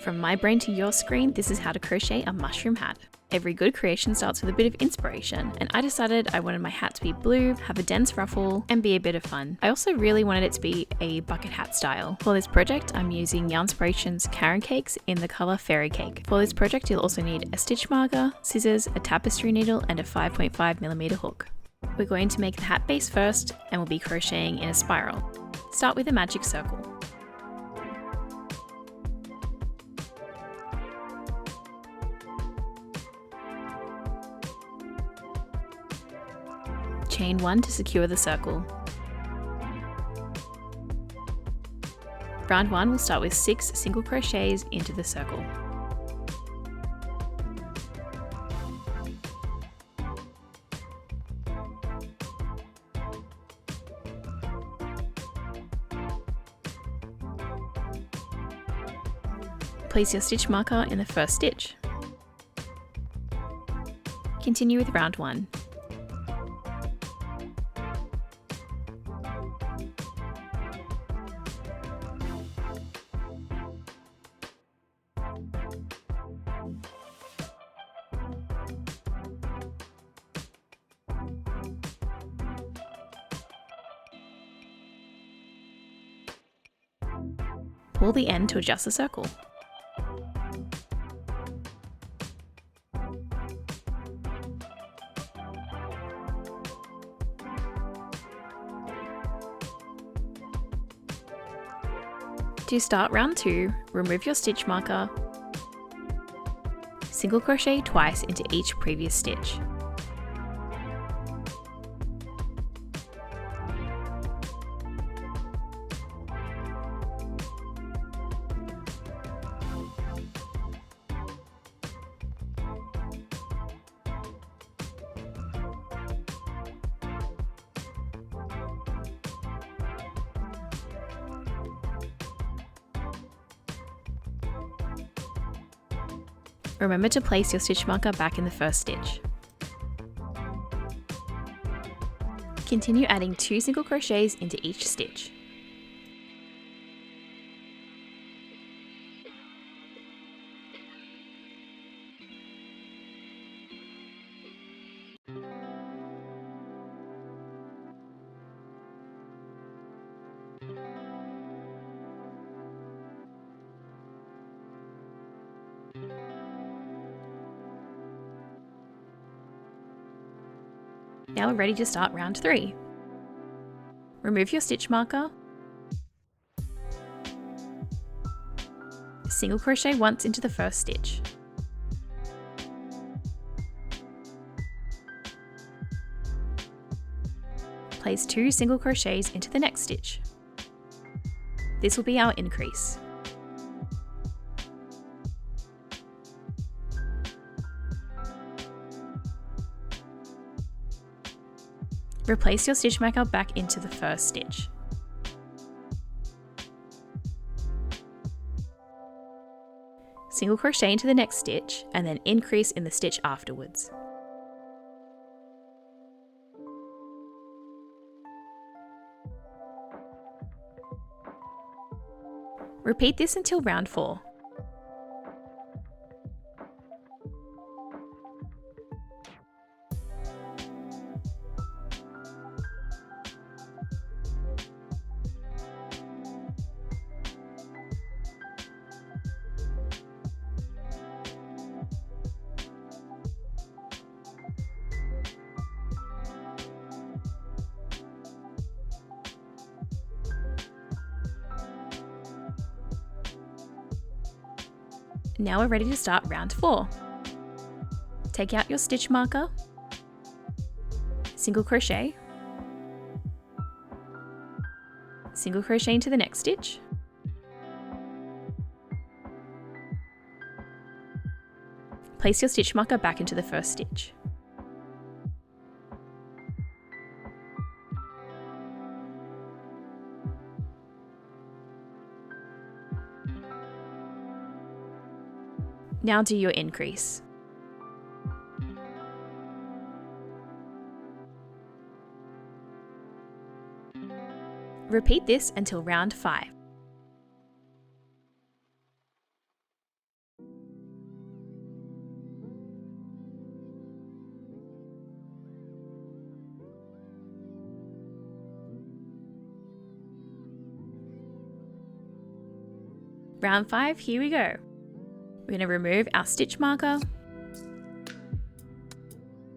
From my brain to your screen, this is how to crochet a mushroom hat. Every good creation starts with a bit of inspiration, and I decided I wanted my hat to be blue, have a dense ruffle, and be a bit of fun. I also really wanted it to be a bucket hat style. For this project, I'm using Yarnspirations Caron cakes in the colour Faerie Cake. For this project, you'll also need a stitch marker, scissors, a tapestry needle, and a 5.5mm hook. We're going to make the hat base first, and we'll be crocheting in a spiral. Start with a magic circle. Chain 1 to secure the circle. Round 1 will start with 6 single crochets into the circle. Place your stitch marker in the first stitch. Continue with round 1. Pull the end to adjust the circle. To start round 2, remove your stitch marker, single crochet twice into each previous stitch. Remember to place your stitch marker back in the first stitch. Continue adding 2 single crochets into each stitch. Now we're ready to start round 3. Remove your stitch marker, single crochet once into the first stitch. Place 2 single crochets into the next stitch. This will be our increase. Replace your stitch marker back into the first stitch. Single crochet into the next stitch and then increase in the stitch afterwards. Repeat this until round 4. Now we're ready to start round 4. Take out your stitch marker, single crochet, single crochet into the next stitch, place your stitch marker back into the first stitch. Now do your increase. Repeat this until round 5. Round 5, here we go. We're going to remove our stitch marker,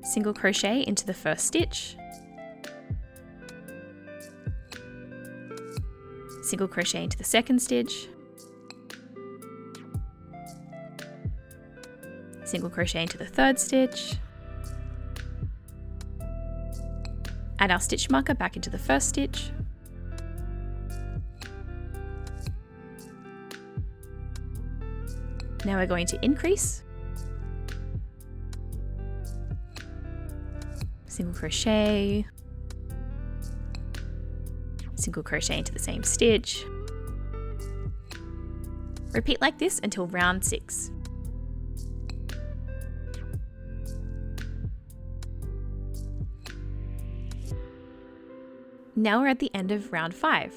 single crochet into the first stitch, single crochet into the second stitch, single crochet into the third stitch, add our stitch marker back into the first stitch, now we're going to increase, single crochet, single crochet into the same stitch. Repeat like this until round 6. Now we're at the end of round 5.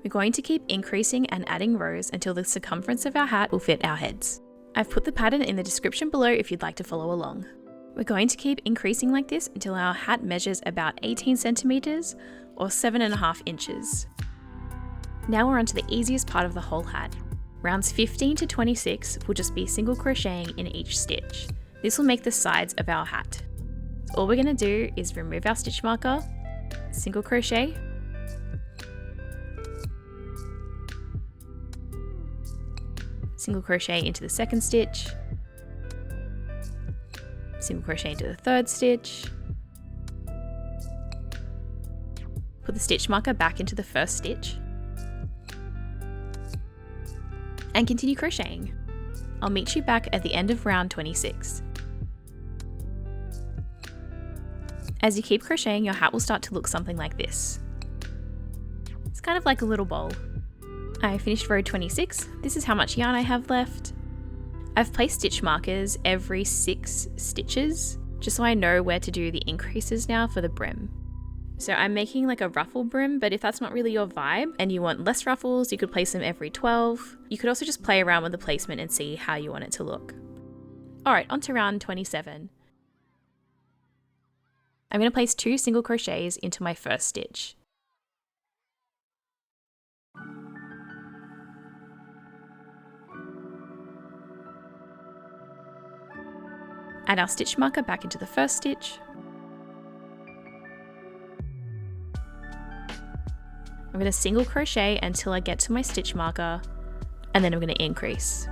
We're going to keep increasing and adding rows until the circumference of our hat will fit our heads. I've put the pattern in the description below if you'd like to follow along. We're going to keep increasing like this until our hat measures about 18 centimeters or 7.5 inches. Now we're on to the easiest part of the whole hat. Rounds 15 to 26 will just be single crocheting in each stitch. This will make the sides of our hat. So all we're going to do is remove our stitch marker, single crochet, single crochet into the second stitch, single crochet into the third stitch, put the stitch marker back into the first stitch, and continue crocheting. I'll meet you back at the end of round 26. As you keep crocheting, your hat will start to look something like this. It's kind of like a little bowl. I finished row 26. This is how much yarn I have left. I've placed stitch markers every 6 stitches, just so I know where to do the increases now for the brim. So I'm making like a ruffle brim, but if that's not really your vibe and you want less ruffles, you could place them every 12. You could also just play around with the placement and see how you want it to look. Alright, on to round 27. I'm going to place 2 single crochets into my first stitch. Add our stitch marker back into the first stitch. I'm going to single crochet until I get to my stitch marker, and then I'm going to increase.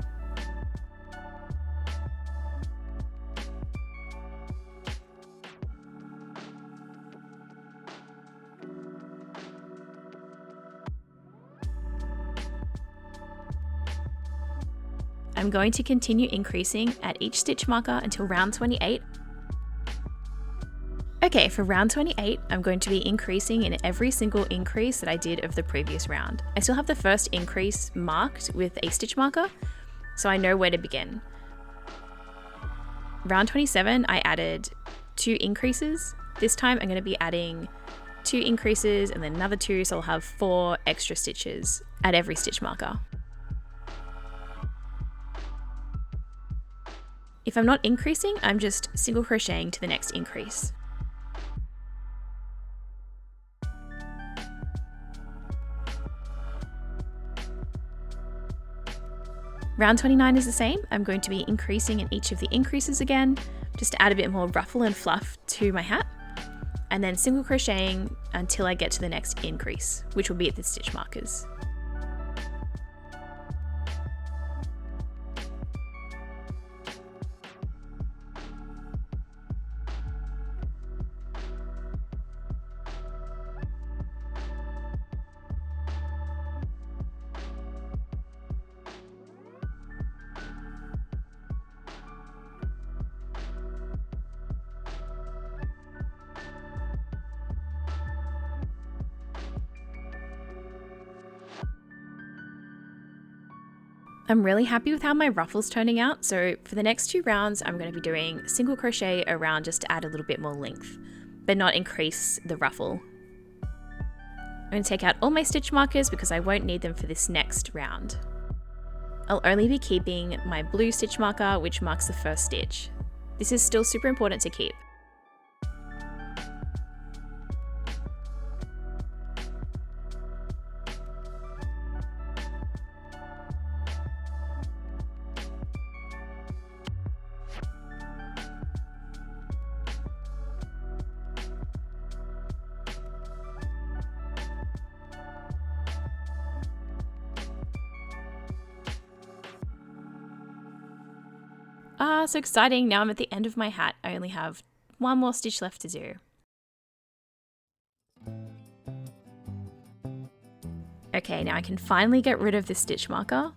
I'm going to continue increasing at each stitch marker until round 28. Okay, for round 28, I'm going to be increasing in every single increase that I did of the previous round. I still have the first increase marked with a stitch marker, so I know where to begin. Round 27, I added 2 increases. This time I'm going to be adding 2 increases and then another 2, so I'll have 4 extra stitches at every stitch marker. If I'm not increasing, I'm just single crocheting to the next increase. Round 29 is the same. I'm going to be increasing in each of the increases again, just to add a bit more ruffle and fluff to my hat, and then single crocheting until I get to the next increase, which will be at the stitch markers. I'm really happy with how my ruffle's turning out, so for the next 2 rounds I'm going to be doing single crochet around just to add a little bit more length, but not increase the ruffle. I'm going to take out all my stitch markers because I won't need them for this next round. I'll only be keeping my blue stitch marker, which marks the first stitch. This is still super important to keep. Ah, so exciting. Now I'm at the end of my hat. I only have one more stitch left to do. Okay, now I can finally get rid of the stitch marker.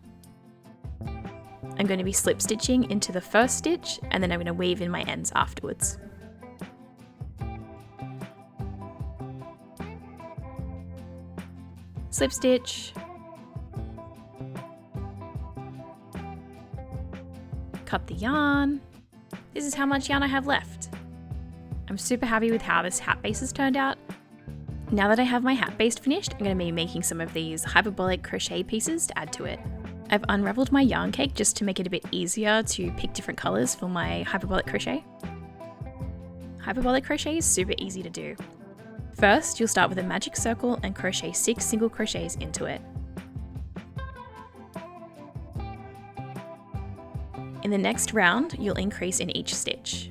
I'm going to be slip stitching into the first stitch and then I'm going to weave in my ends afterwards. Slip stitch, cut the yarn. This is how much yarn I have left. I'm super happy with how this hat base has turned out. Now that I have my hat base finished, I'm going to be making some of these hyperbolic crochet pieces to add to it. I've unraveled my yarn cake just to make it a bit easier to pick different colours for my hyperbolic crochet. Hyperbolic crochet is super easy to do. First, you'll start with a magic circle and crochet 6 single crochets into it. In the next round, you'll increase in each stitch.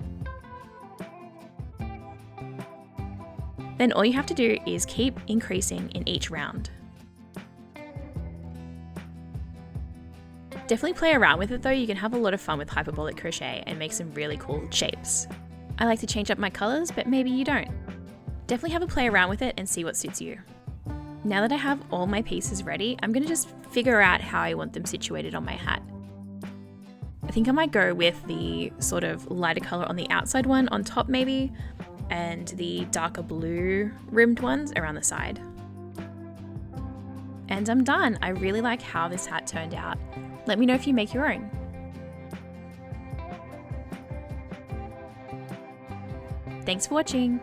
Then all you have to do is keep increasing in each round. Definitely play around with it though, you can have a lot of fun with hyperbolic crochet and make some really cool shapes. I like to change up my colours, but maybe you don't. Definitely have a play around with it and see what suits you. Now that I have all my pieces ready, I'm going to just figure out how I want them situated on my hat. I think I might go with the sort of lighter colour on the outside one on top maybe, and the darker blue rimmed ones around the side. And I'm done. I really like how this hat turned out. Let me know if you make your own. Thanks for watching.